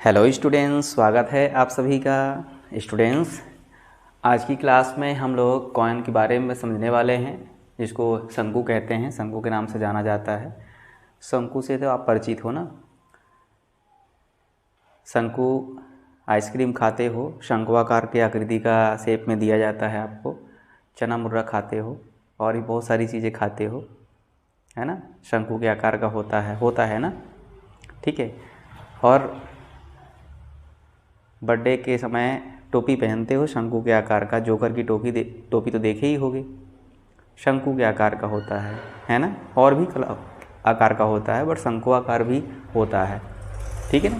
Hello students, स्वागत है आप सभी का। स्टूडेंट्स, आज की क्लास में हम लोग कॉइन के बारे में समझने वाले हैं, जिसको शंकु कहते हैं, शंकु के नाम से जाना जाता है। शंकु से तो आप परिचित हो ना। शंकु आइसक्रीम खाते हो, शंकुआकार के आकृति का शेप में दिया जाता है आपको। चना मुर्रा खाते हो और भी बहुत सारी चीज़ें खाते हो, है ना। शंकु के आकार का होता है ना, ठीक है। और बर्थडे के समय टोपी पहनते हो शंकु के आकार का। जोकर की टोपी तो देखे ही होगे, शंकु के आकार का होता है ना। और भी आकार का होता है, बट शंकु आकार भी होता है, ठीक है ना।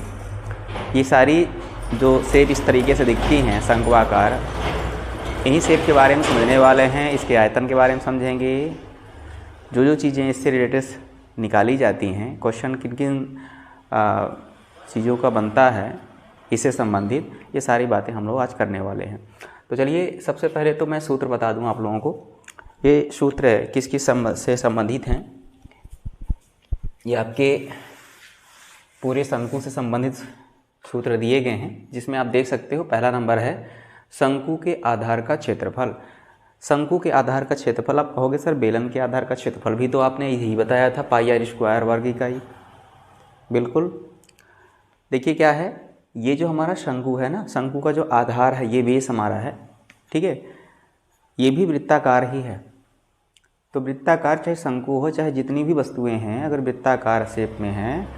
ये सारी जो शेप इस तरीके से दिखती हैं शंकु आकार, इन्हीं शेप के बारे में समझने वाले हैं। इसके आयतन के बारे में समझेंगे। जो चीज़ें इससे रिलेटेड निकाली जाती हैं, क्वेश्चन किन किन चीज़ों का बनता है इससे संबंधित, ये सारी बातें हम लोग आज करने वाले हैं। तो चलिए, सबसे पहले तो मैं सूत्र बता दूं आप लोगों को। ये सूत्र किस किस से संबंधित हैं, ये आपके पूरे शंकु से संबंधित सूत्र दिए गए हैं, जिसमें आप देख सकते हो पहला नंबर है शंकु के आधार का क्षेत्रफल। शंकु के आधार का क्षेत्रफल आप कहोगे सर बेलन के आधार का क्षेत्रफल भी तो आपने यही बताया था, पाई आर स्क्वायर वर्ग इकाई। बिल्कुल, देखिए क्या है, ये जो हमारा शंकु है ना, शंकु का जो आधार है, ये बेस हमारा है, ठीक है। ये भी वृत्ताकार ही है। तो वृत्ताकार चाहे शंकु हो, चाहे जितनी भी वस्तुएं हैं, अगर वृत्ताकार शेप में हैं,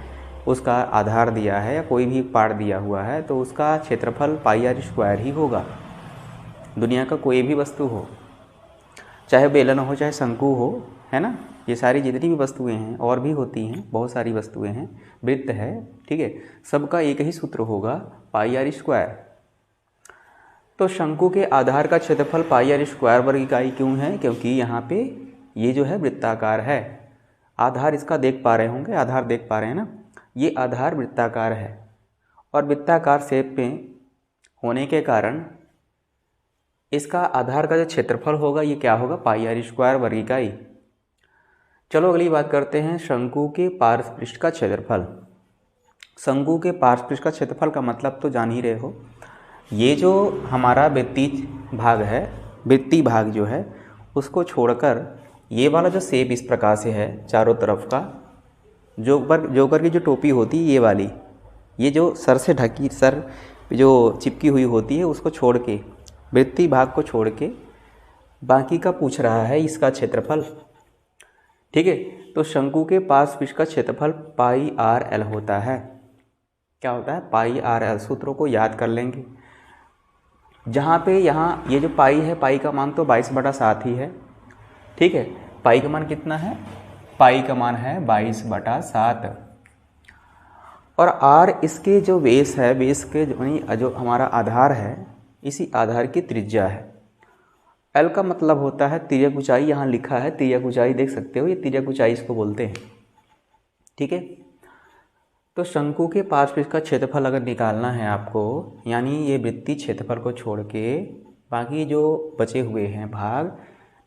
उसका आधार दिया है या कोई भी पार्ट दिया हुआ है, तो उसका क्षेत्रफल पाई आर स्क्वायर ही होगा। दुनिया का कोई भी वस्तु हो, चाहे बेलन हो चाहे शंकु हो, है ना। ये सारी जितनी भी वस्तुएं हैं, और भी होती हैं, बहुत सारी वस्तुएं हैं, वृत्त है, ठीक है, सबका एक ही सूत्र होगा, पाई आर स्क्वायर। तो शंकु के आधार का क्षेत्रफल पाई आर स्क्वायर वर्ग इकाई क्यों है? क्योंकि यहाँ पे ये जो है वृत्ताकार है। आधार इसका देख पा रहे होंगे, आधार देख पा रहे हैं ना, ये आधार वृत्ताकार है और वृत्ताकार शेप में होने के कारण इसका आधार का जो क्षेत्रफल होगा, ये क्या होगा? पाई आर स्क्वायर वर्ग इकाई। चलो अगली बात करते हैं, शंकु के पार्श्वपृष्ठ का क्षेत्रफल। शंकु के पार्श्वपृष्ठ का क्षेत्रफल का मतलब तो जान ही रहे हो। ये जो हमारा वृत्तीय भाग जो है, उसको छोड़कर ये वाला जो शेप इस प्रकार से है चारों तरफ का, जोकर की जो टोपी होती है ये वाली, ये जो सर से ढकी, सर जो चिपकी हुई होती है, उसको छोड़ के, वृत्तीय भाग को छोड़ के बाकी का पूछ रहा है इसका क्षेत्रफल, ठीक है। तो शंकु के पार्श्वपृष्ठ का क्षेत्रफल पाई आर एल होता है। क्या होता है? पाई आर एल। सूत्रों को याद कर लेंगे। जहाँ पे यहाँ ये जो पाई है, पाई का मान तो 22/7 ही है, ठीक है। पाई का मान कितना है? पाई का मान है 22/7। और आर इसके जो बेस है, बेस के जो हमारा आधार है, इसी आधार की त्रिज्या है। एल का मतलब होता है तिर्यक ऊंचाई। यहाँ लिखा है तिर्यक ऊंचाई, देख सकते हो, ये तिर्यक ऊंचाई इसको बोलते हैं, ठीक है। तो शंकु के पार्श्वपृष्ठ का क्षेत्रफल अगर निकालना है आपको, यानी ये वृत्तीय क्षेत्रफल को छोड़ के बाकी जो बचे हुए हैं भाग,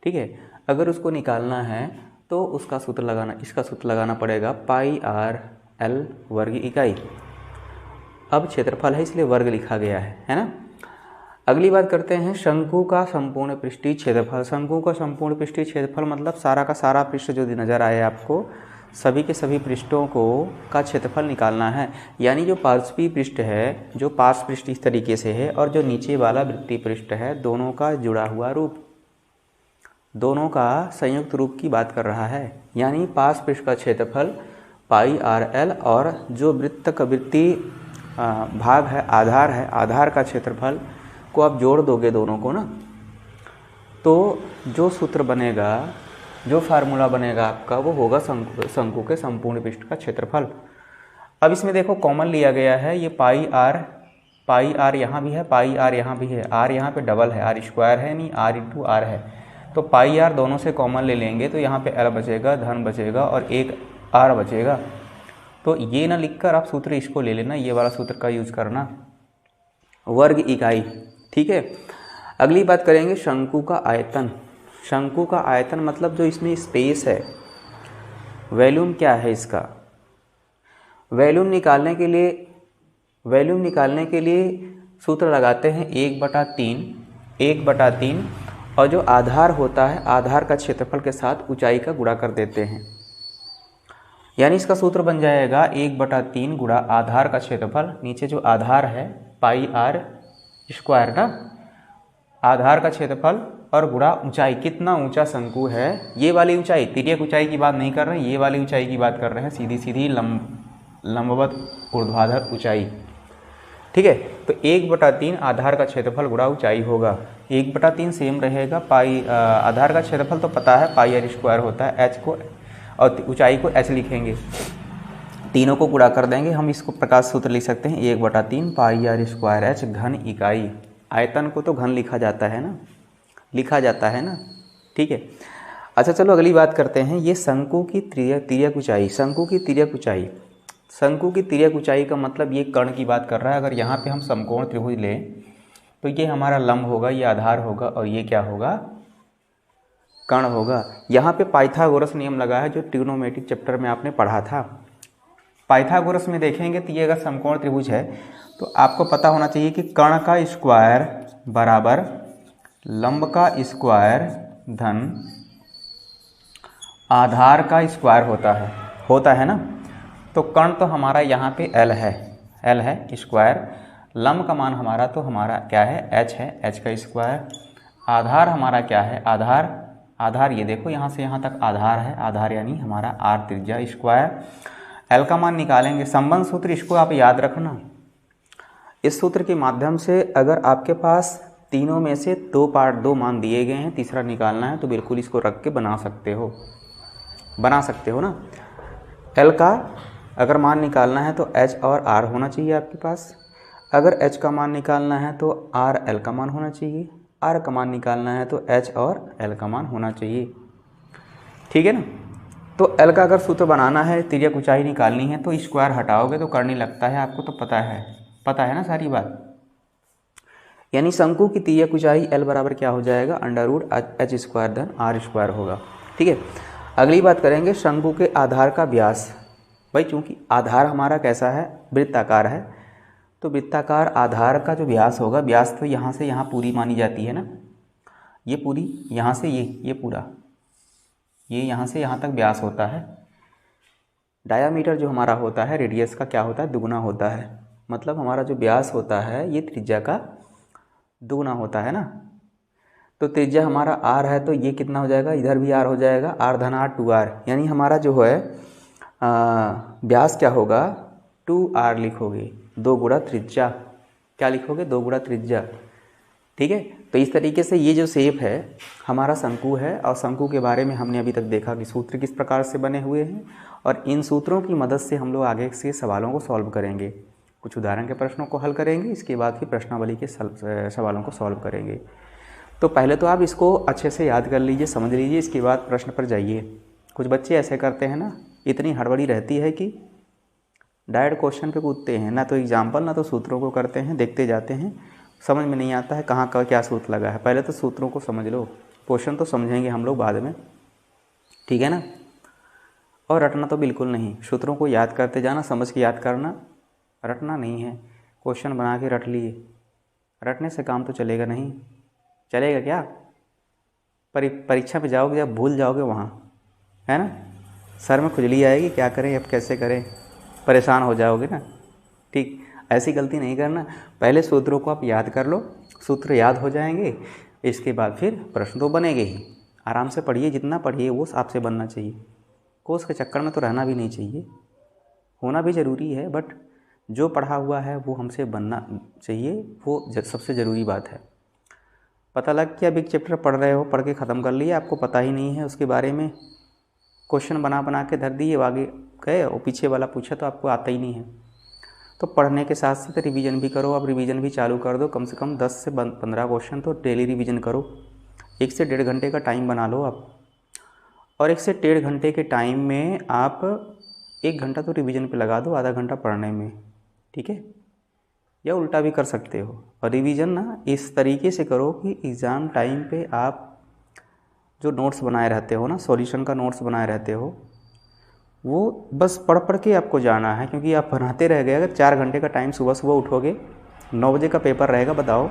ठीक है, अगर उसको निकालना है तो इसका सूत्र लगाना पड़ेगा पाई आर एल वर्ग इकाई। अब क्षेत्रफल है इसलिए वर्ग लिखा गया है ना। अगली बात करते हैं शंकु का संपूर्ण पृष्ठीय क्षेत्रफल। शंकु का संपूर्ण पृष्ठीय क्षेत्रफल मतलब सारा का सारा पृष्ठ जो नज़र आए आपको, सभी के सभी पृष्ठों को का क्षेत्रफल निकालना है। यानी जो पार्श्वीय पृष्ठ है, जो पार्श्व पृष्ठ इस तरीके से है, और जो नीचे वाला वृत्तीय पृष्ठ है, दोनों का जुड़ा हुआ रूप, दोनों का संयुक्त रूप की बात कर रहा है। यानी पार्श्व पृष्ठ का क्षेत्रफल पाई आर एल, और जो वृत्तीय भाग है, आधार का क्षेत्रफल को आप जोड़ दोगे दोनों को ना, तो जो सूत्र बनेगा, जो फार्मूला बनेगा आपका, वो होगा शंकु के संपूर्ण पृष्ठ का क्षेत्रफल। अब इसमें देखो कॉमन लिया गया है, ये पाई आर यहाँ भी है, पाई आर यहाँ भी है, आर यहाँ पे डबल है, आर स्क्वायर है नहीं, आर इंटू आर है, तो पाई आर दोनों से कॉमन ले लेंगे तो यहाँ पे एल बचेगा, धन बचेगा और एक आर बचेगा। तो ये ना लिखकर आप सूत्र इसको ले लेना, ये वाला सूत्र का यूज करना, वर्ग इकाई, ठीक है। अगली बात करेंगे शंकु का आयतन। शंकु का आयतन मतलब जो इसमें स्पेस है, वॉल्यूम क्या है इसका। वॉल्यूम निकालने के लिए वॉल्यूम निकालने के लिए सूत्र लगाते हैं 1/3 और जो आधार होता है आधार का क्षेत्रफल के साथ ऊंचाई का गुणा कर देते हैं। यानी इसका सूत्र बन जाएगा 1/3 गुणा आधार का क्षेत्रफल, नीचे जो आधार है पाई आर स्क्वायर ना, आधार का क्षेत्रफल और गुणा ऊंचाई, कितना ऊंचा शंकु है। ये वाली ऊंचाई, तिर्यक ऊंचाई की बात नहीं कर रहे हैं, ये वाली ऊंचाई की बात कर रहे हैं, सीधी सीधी लंबवत ऊर्ध्वाधर ऊंचाई। ठीक है, तो 1/3 आधार का क्षेत्रफल गुणा ऊंचाई होगा। 1/3 सेम रहेगा, पाई आधार का क्षेत्रफल तो पता है पाई आर स्क्वायर होता है, एच को और ऊंचाई को एच लिखेंगे, तीनों को गुणा कर देंगे। हम इसको प्रकाश सूत्र लिख सकते हैं 1/3 पाई आर स्क्वायर एच घन इकाई। आयतन को तो घन लिखा जाता है ना, ठीक है। अच्छा चलो अगली बात करते हैं, ये शंकु की तिर्यक ऊंचाई। शंकु की तिर्यक ऊंचाई का मतलब ये कर्ण की बात कर रहा है। अगर यहाँ पे हम समकोण त्रिभुज लें तो ये हमारा लंब होगा, ये आधार होगा और ये क्या होगा, कर्ण होगा। यहाँ पे पाइथागोरस नियम लगा है जो ट्रिग्नोमेट्रिक चैप्टर में आपने पढ़ा था। पाइथागोरस में देखेंगे तो ये अगर समकोण त्रिभुज है तो आपको पता होना चाहिए कि कर्ण का स्क्वायर बराबर लंब का स्क्वायर धन आधार का स्क्वायर होता है ना। तो कर्ण तो हमारा यहाँ पे एल है स्क्वायर, लंब का मान हमारा तो हमारा क्या है, एच है, एच का स्क्वायर। आधार हमारा क्या है, आधार ये देखो यहाँ से यहाँ तक आधार है, आधार यानी हमारा आर त्रिज्या स्क्वायर। एल का मान निकालेंगे, संबंध सूत्र इसको आप याद रखना। इस सूत्र के माध्यम से अगर आपके पास तीनों में से दो मान दिए गए हैं, तीसरा निकालना है तो बिल्कुल इसको रख के बना सकते हो ना। एल का अगर मान निकालना है तो एच और आर होना चाहिए आपके पास। अगर एच का मान निकालना है तो आर एल का मान होना चाहिए, आर का मान निकालना है तो एच और एल का मान होना चाहिए, ठीक है ना। तो एल का अगर सूत्र बनाना है, तिर्यक ऊंचाई निकालनी है तो स्क्वायर हटाओगे तो करने लगता है, आपको तो पता है ना सारी बात। यानी शंकु की तिर्यक ऊंचाई एल बराबर क्या हो जाएगा, √एच स्क्वायर धन आर स्क्वायर होगा, ठीक है। अगली बात करेंगे शंकु के आधार का व्यास। भाई चूंकि आधार हमारा कैसा है, वृत्ताकार है, तो वृत्ताकार आधार का जो व्यास होगा, व्यास तो यहाँ से यहाँ पूरी मानी जाती है ना, ये पूरी यहाँ से ये पूरा, ये यहाँ से यहाँ तक व्यास होता है। डायामीटर जो हमारा होता है रेडियस का क्या होता है, दुगुना होता है। मतलब हमारा जो व्यास होता है ये त्रिज्या का दुगुना होता है ना। तो त्रिज्या हमारा आर है तो ये कितना हो जाएगा, इधर भी आर हो जाएगा, आर धन आर 2r। यानी हमारा जो है व्यास क्या होगा, 2r लिखोगे, 2 गुणा त्रिज्या, क्या लिखोगे, 2 गुणा त्रिज्या, ठीक है। तो इस तरीके से ये जो शेप है हमारा शंकु है, और शंकु के बारे में हमने अभी तक देखा कि सूत्र किस प्रकार से बने हुए हैं, और इन सूत्रों की मदद से हम लोग आगे से सवालों को सॉल्व करेंगे, कुछ उदाहरण के प्रश्नों को हल करेंगे, इसके बाद फिर प्रश्नावली के सवालों को सॉल्व करेंगे। तो पहले तो आप इसको अच्छे से याद कर लीजिए, समझ लीजिए, इसके बाद प्रश्न पर जाइए। कुछ बच्चे ऐसे करते हैं ना, इतनी हड़बड़ी रहती है कि डायरेक्ट क्वेश्चन पे कूदते हैं, ना तो एग्जाम्पल ना तो सूत्रों को करते हैं, देखते जाते हैं, समझ में नहीं आता है कहाँ का क्या सूत्र लगा है। पहले तो सूत्रों को समझ लो, क्वेश्चन तो समझेंगे हम लोग बाद में, ठीक है ना। और रटना तो बिल्कुल नहीं, सूत्रों को याद करते जाना, समझ के याद करना, रटना नहीं है। क्वेश्चन बना के रट लिए, रटने से काम तो चलेगा नहीं, चलेगा क्या, परीक्षा में जाओगे जब भूल जाओगे वहाँ, है ना, सर में खुजली आएगी, क्या करें अब कैसे करें, परेशान हो जाओगे ना। ठीक, ऐसी गलती नहीं करना, पहले सूत्रों को आप याद कर लो, सूत्र याद हो जाएंगे, इसके बाद फिर प्रश्न तो बनेंगे ही। आराम से पढ़िए, जितना पढ़िए वो आपसे बनना चाहिए, कोर्स के चक्कर में तो रहना भी नहीं चाहिए, होना भी ज़रूरी है, बट जो पढ़ा हुआ है वो हमसे बनना चाहिए, वो सबसे ज़रूरी बात है। पता लग कि अब एक चैप्टर पढ़ रहे हो, पढ़ के ख़त्म कर लिए, आपको पता ही नहीं है उसके बारे में, क्वेश्चन बना के धर दिए, आगे गए और पीछे वाला पूछा तो आपको आता ही नहीं है। तो पढ़ने के साथ साथ रिवीजन भी करो, अब रिवीजन भी चालू कर दो, कम से कम 10 से 15 क्वेश्चन तो डेली रिवीजन करो। 1 से 1.5 घंटे का टाइम बना लो आप, और 1 से 1.5 घंटे के टाइम में आप 1 घंटा तो रिवीजन पे लगा दो, आधा घंटा पढ़ने में, ठीक है। या उल्टा भी कर सकते हो, और रिवीजन ना इस तरीके से करो कि एग्ज़ाम टाइम पे आप जो नोट्स बनाए रहते हो ना, सॉल्यूशन का नोट्स बनाए रहते हो, वो बस पढ़ पढ़ के आपको जाना है, क्योंकि आप बनाते रह गए। अगर 4 घंटे का टाइम, सुबह सुबह उठोगे, 9 बजे का पेपर रहेगा, बताओ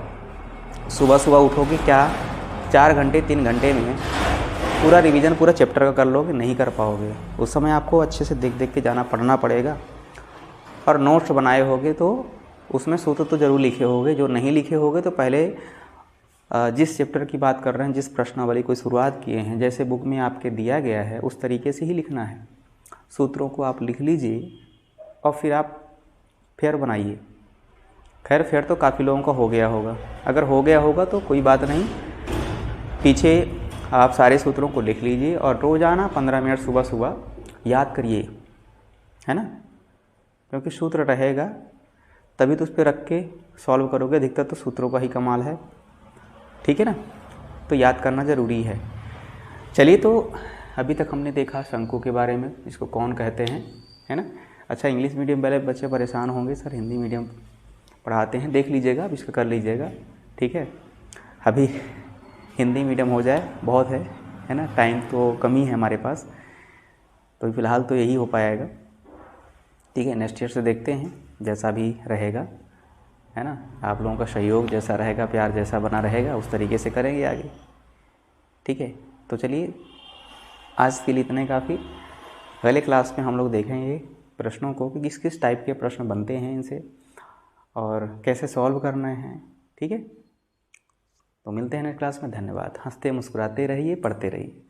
सुबह सुबह उठोगे क्या 4 घंटे 3 घंटे में पूरा रिवीजन पूरा चैप्टर का कर लोगे? नहीं कर पाओगे। उस समय आपको अच्छे से देख देख के जाना, पढ़ना पड़ेगा। और नोट्स बनाए होगे तो उसमें सूत्र तो ज़रूर लिखे होगे। जो नहीं लिखे होगे तो पहले जिस चैप्टर की बात कर रहे हैं, जिस प्रश्नावली को शुरुआत किए हैं, जैसे बुक में आपके दिया गया है उस तरीके से ही लिखना है। सूत्रों को आप लिख लीजिए और फिर आप फेयर बनाइए। खैर फेयर तो काफ़ी लोगों का हो गया होगा। अगर हो गया होगा तो कोई बात नहीं, पीछे आप सारे सूत्रों को लिख लीजिए और रोज़ाना 15 मिनट सुबह सुबह याद करिए, है ना। क्योंकि सूत्र रहेगा तभी तो उस पर रख के सॉल्व करोगे। अधिकतर तो सूत्रों का ही कमाल है, ठीक है ना। तो याद करना ज़रूरी है। चलिए, तो अभी तक हमने देखा शंकु के बारे में, इसको कौन कहते हैं, है ना। अच्छा, इंग्लिश मीडियम वाले बच्चे परेशान होंगे, सर हिंदी मीडियम पढ़ाते हैं, देख लीजिएगा, अब इसका कर लीजिएगा, ठीक है। अभी हिंदी मीडियम हो जाए बहुत है ना। टाइम तो कम ही है हमारे पास, तो फ़िलहाल तो यही हो पाएगा, ठीक है। नेक्स्ट ईयर से देखते हैं, जैसा भी रहेगा, है ना। आप लोगों का सहयोग जैसा रहेगा, प्यार जैसा बना रहेगा, उस तरीके से करेंगे आगे, ठीक है। तो चलिए, आज के लिए इतने काफ़ी। अगले क्लास में हम लोग देखेंगे प्रश्नों को कि किस किस टाइप के प्रश्न बनते हैं इनसे और कैसे सॉल्व करना है, ठीक है। तो मिलते हैं नेक्स्ट क्लास में। धन्यवाद। हंसते मुस्कुराते रहिए, पढ़ते रहिए।